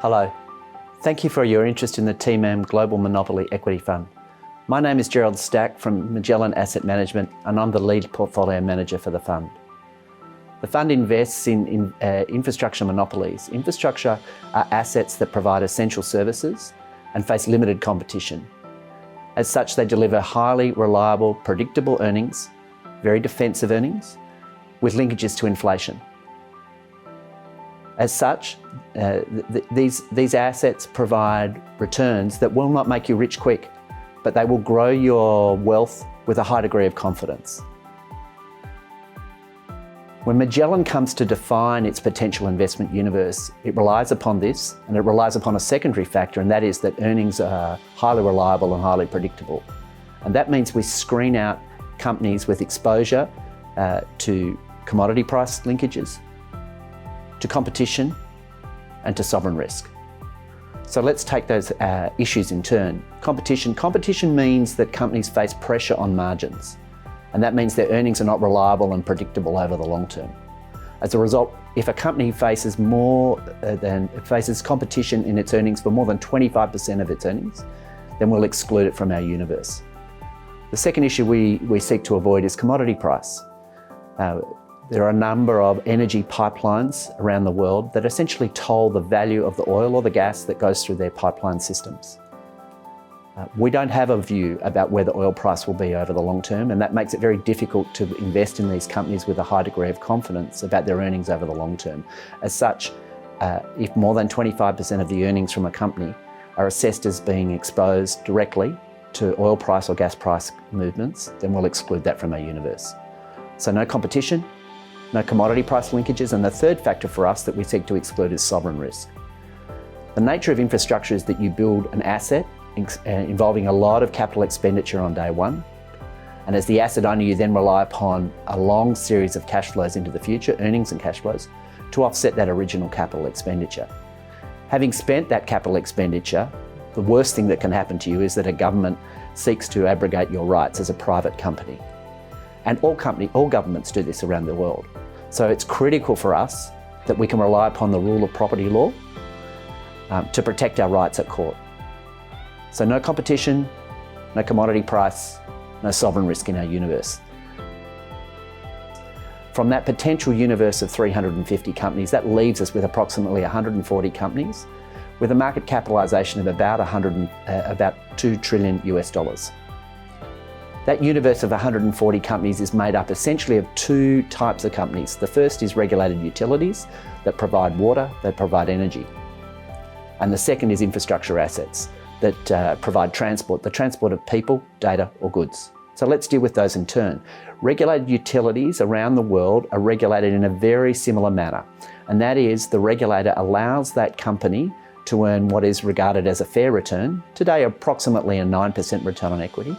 Hello. Thank you for your interest in the TMAM Global Monopoly Equity Fund. My name is Gerald Stack from Magellan Asset Management and I'm the lead portfolio manager for the fund. The fund invests in infrastructure monopolies. Infrastructure are assets that provide essential services and face limited competition. As such, they deliver highly reliable, predictable earnings, very defensive earnings, with linkages to inflation. As such, these assets provide returns that will not make you rich quick, but they will grow your wealth with a high degree of confidence. When Magellan comes to define its potential investment universe, it relies upon this, and it relies upon a secondary factor, and that is that earnings are highly reliable and highly predictable. And that means we screen out companies with exposure to commodity price linkages, to competition, and to sovereign risk. So let's take those issues in turn. Competition. Competition means that companies face pressure on margins, and that means their earnings are not reliable and predictable over the long term. As a result, if a company faces competition in its earnings for more than 25% of its earnings, then we'll exclude it from our universe. The second issue we seek to avoid is commodity price. There are a number of energy pipelines around the world that essentially toll the value of the oil or the gas that goes through their pipeline systems. We don't have a view about where the oil price will be over the long term, and that makes it very difficult to invest in these companies with a high degree of confidence about their earnings over the long term. As such, if more than 25% of the earnings from a company are assessed as being exposed directly to oil price or gas price movements, then we'll exclude that from our universe. So no competition, no commodity price linkages, and the third factor for us that we seek to exclude is sovereign risk. The nature of infrastructure is that you build an asset involving a lot of capital expenditure on day one, and as the asset owner you then rely upon a long series of cash flows into the future, earnings and cash flows, to offset that original capital expenditure. Having spent that capital expenditure, the worst thing that can happen to you is that a government seeks to abrogate your rights as a private company. And all governments do this around the world. So it's critical for us that we can rely upon the rule of property law to protect our rights at court. So no competition, no commodity price, no sovereign risk in our universe. From that potential universe of 350 companies, that leaves us with approximately 140 companies with a market capitalisation of about $2 trillion US. That universe of 140 companies is made up essentially of two types of companies. The first is regulated utilities that provide water, that provide energy. And the second is infrastructure assets that provide transport, the transport of people, data or goods. So let's deal with those in turn. Regulated utilities around the world are regulated in a very similar manner, and that is the regulator allows that company to earn what is regarded as a fair return, today approximately a 9% return on equity,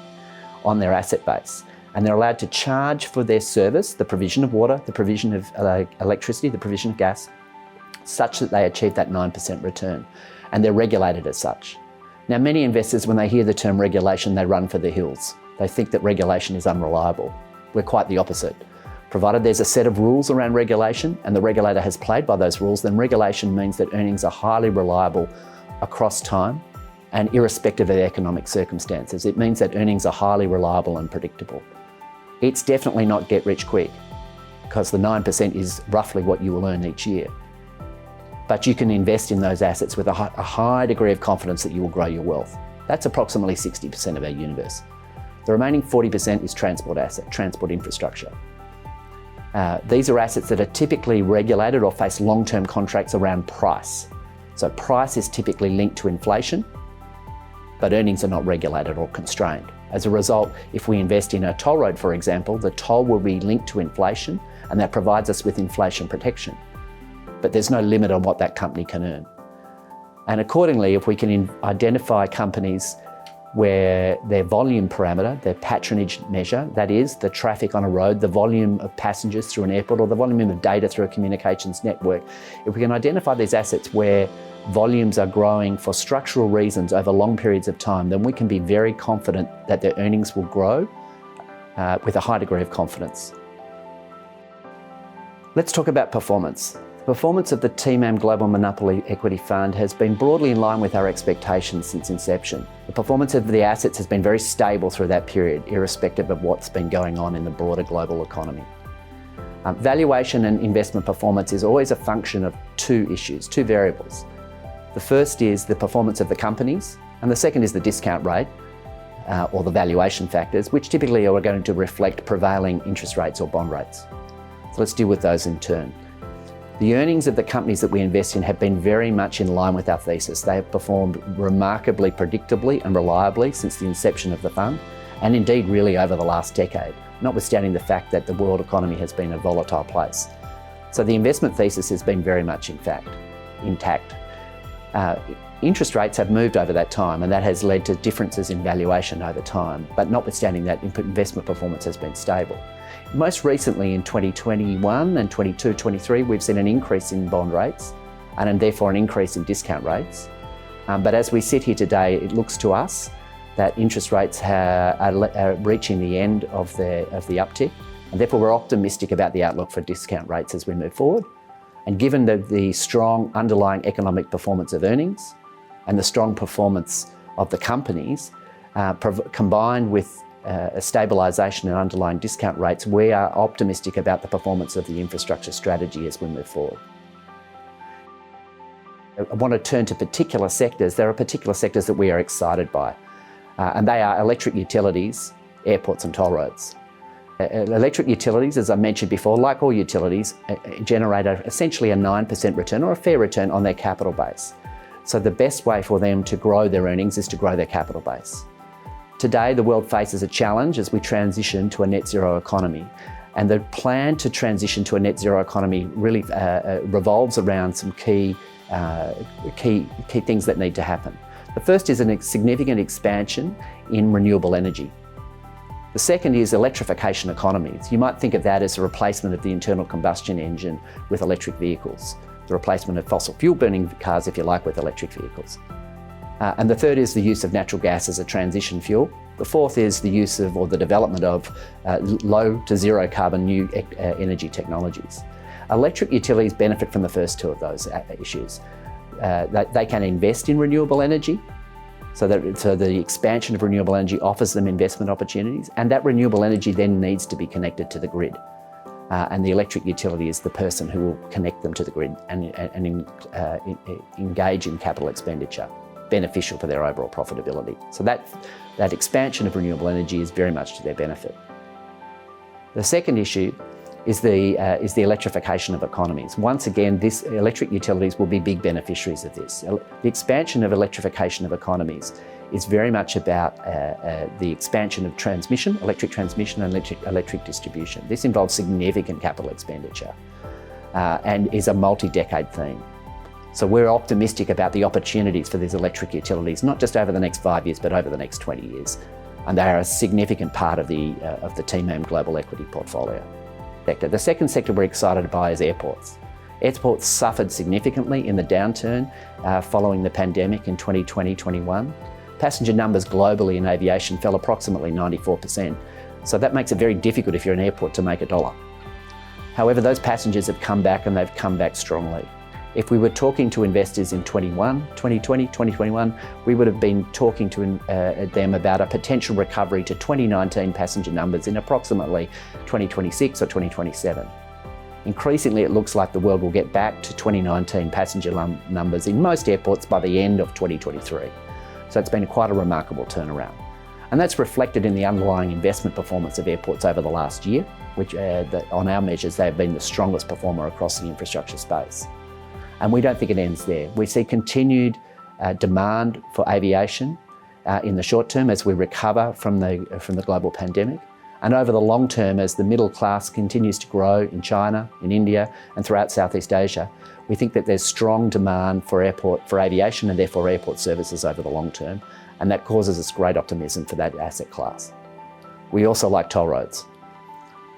on their asset base. And they're allowed to charge for their service, the provision of water, the provision of electricity, the provision of gas, such that they achieve that 9% return. And they're regulated as such. Now, many investors, when they hear the term regulation, they run for the hills. They think that regulation is unreliable. We're quite the opposite. Provided there's a set of rules around regulation and the regulator has played by those rules, then regulation means that earnings are highly reliable across time and irrespective of economic circumstances. It means that earnings are highly reliable and predictable. It's definitely not get rich quick, because the 9% is roughly what you will earn each year. But you can invest in those assets with a high degree of confidence that you will grow your wealth. That's approximately 60% of our universe. The remaining 40% is transport infrastructure. These are assets that are typically regulated or face long-term contracts around price. So price is typically linked to inflation, but earnings are not regulated or constrained. As a result, if we invest in a toll road, for example, the toll will be linked to inflation, and that provides us with inflation protection. But there's no limit on what that company can earn. And accordingly, if we can identify companies where their volume parameter, their patronage measure, that is the traffic on a road, the volume of passengers through an airport, or the volume of data through a communications network, if we can identify these assets where volumes are growing for structural reasons over long periods of time, then we can be very confident that their earnings will grow with a high degree of confidence. Let's talk about performance. Performance of the TMAM Global Monopoly Equity Fund has been broadly in line with our expectations since inception. The performance of the assets has been very stable through that period, irrespective of what's been going on in the broader global economy. Valuation and investment performance is always a function of two issues, two variables. The first is the performance of the companies, and the second is the discount rate, or the valuation factors, which typically are going to reflect prevailing interest rates or bond rates. So let's deal with those in turn. The earnings of the companies that we invest in have been very much in line with our thesis. They have performed remarkably predictably and reliably since the inception of the fund, and indeed really over the last decade, notwithstanding the fact that the world economy has been a volatile place. So the investment thesis has been very much intact. Interest rates have moved over that time, and that has led to differences in valuation over time, but notwithstanding that, investment performance has been stable. Most recently in 2021 and 22-23, we've seen an increase in bond rates and therefore an increase in discount rates. But as we sit here today, it looks to us that interest rates are reaching the end of the uptick, and therefore we're optimistic about the outlook for discount rates as we move forward. And given the strong underlying economic performance of earnings and the strong performance of the companies, combined with a stabilisation in underlying discount rates, we are optimistic about the performance of the infrastructure strategy as we move forward. I want to turn to particular sectors. There are particular sectors that we are excited by, and they are electric utilities, airports and toll roads. Electric utilities, as I mentioned before, like all utilities, generate essentially a 9% return or a fair return on their capital base. So the best way for them to grow their earnings is to grow their capital base. Today, the world faces a challenge as we transition to a net zero economy. And the plan to transition to a net zero economy really revolves around some key things that need to happen. The first is a significant expansion in renewable energy. The second is electrification economies. You might think of that as a replacement of the internal combustion engine with electric vehicles, the replacement of fossil fuel burning cars, if you like, with electric vehicles. And the third is the use of natural gas as a transition fuel. The fourth is the use of, or the development of, low to zero carbon new energy technologies. Electric utilities benefit from the first two of those issues. They can invest in renewable energy, so the expansion of renewable energy offers them investment opportunities, and that renewable energy then needs to be connected to the grid. And the electric utility is the person who will connect them to the grid and engage in capital expenditure, beneficial for their overall profitability. So that expansion of renewable energy is very much to their benefit. The second issue is the electrification of economies. Once again, electric utilities will be big beneficiaries of this. The expansion of electrification of economies is very much about the expansion of transmission, electric transmission and electric distribution. This involves significant capital expenditure and is a multi-decade theme. So we're optimistic about the opportunities for these electric utilities, not just over the next 5 years, but over the next 20 years. And they are a significant part of the TMAM Global Equity portfolio. The second sector we're excited by is airports. Airports suffered significantly in the downturn following the pandemic in 2020-21. Passenger numbers globally in aviation fell approximately 94%. So that makes it very difficult if you're an airport to make a dollar. However, those passengers have come back, and they've come back strongly. If we were talking to investors in 2020, 2021, we would have been talking to them about a potential recovery to 2019 passenger numbers in approximately 2026 or 2027. Increasingly, it looks like the world will get back to 2019 passenger numbers in most airports by the end of 2023. So it's been quite a remarkable turnaround. And that's reflected in the underlying investment performance of airports over the last year, which on our measures, they have been the strongest performer across the infrastructure space. And we don't think it ends there. We see continued demand for aviation in the short term as we recover from the global pandemic. And over the long term, as the middle class continues to grow in China, in India, and throughout Southeast Asia, we think that there's strong demand for aviation and therefore airport services over the long term. And that causes us great optimism for that asset class. We also like toll roads.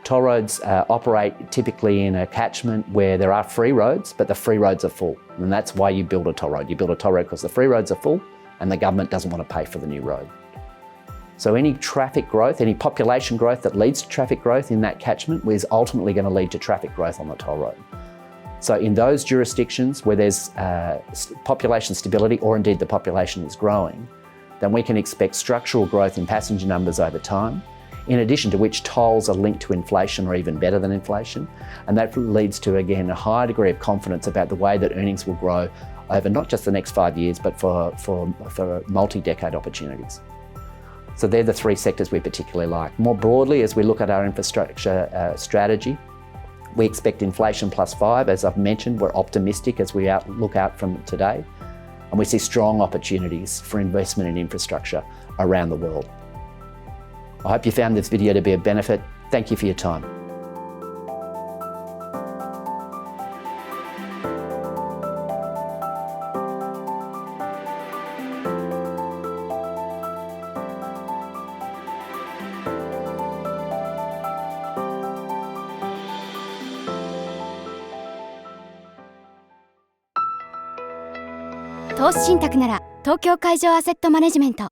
Toll roads operate typically in a catchment where there are free roads, but the free roads are full. And that's why you build a toll road. You build a toll road because the free roads are full and the government doesn't want to pay for the new road. So any traffic growth, any population growth that leads to traffic growth in that catchment is ultimately going to lead to traffic growth on the toll road. So in those jurisdictions where there's population stability, or indeed the population is growing, then we can expect structural growth in passenger numbers over time, in addition to which tolls are linked to inflation or even better than inflation. And that leads to, again, a high degree of confidence about the way that earnings will grow over not just the next 5 years, but for multi-decade opportunities. So they're the three sectors we particularly like. More broadly, as we look at our infrastructure strategy, we expect inflation +5. As I've mentioned, we're optimistic as we look out from today, and we see strong opportunities for investment in infrastructure around the world. I hope you found this video to be of benefit. Thank you for your time.投資信託なら東京海上アセットマネジメント。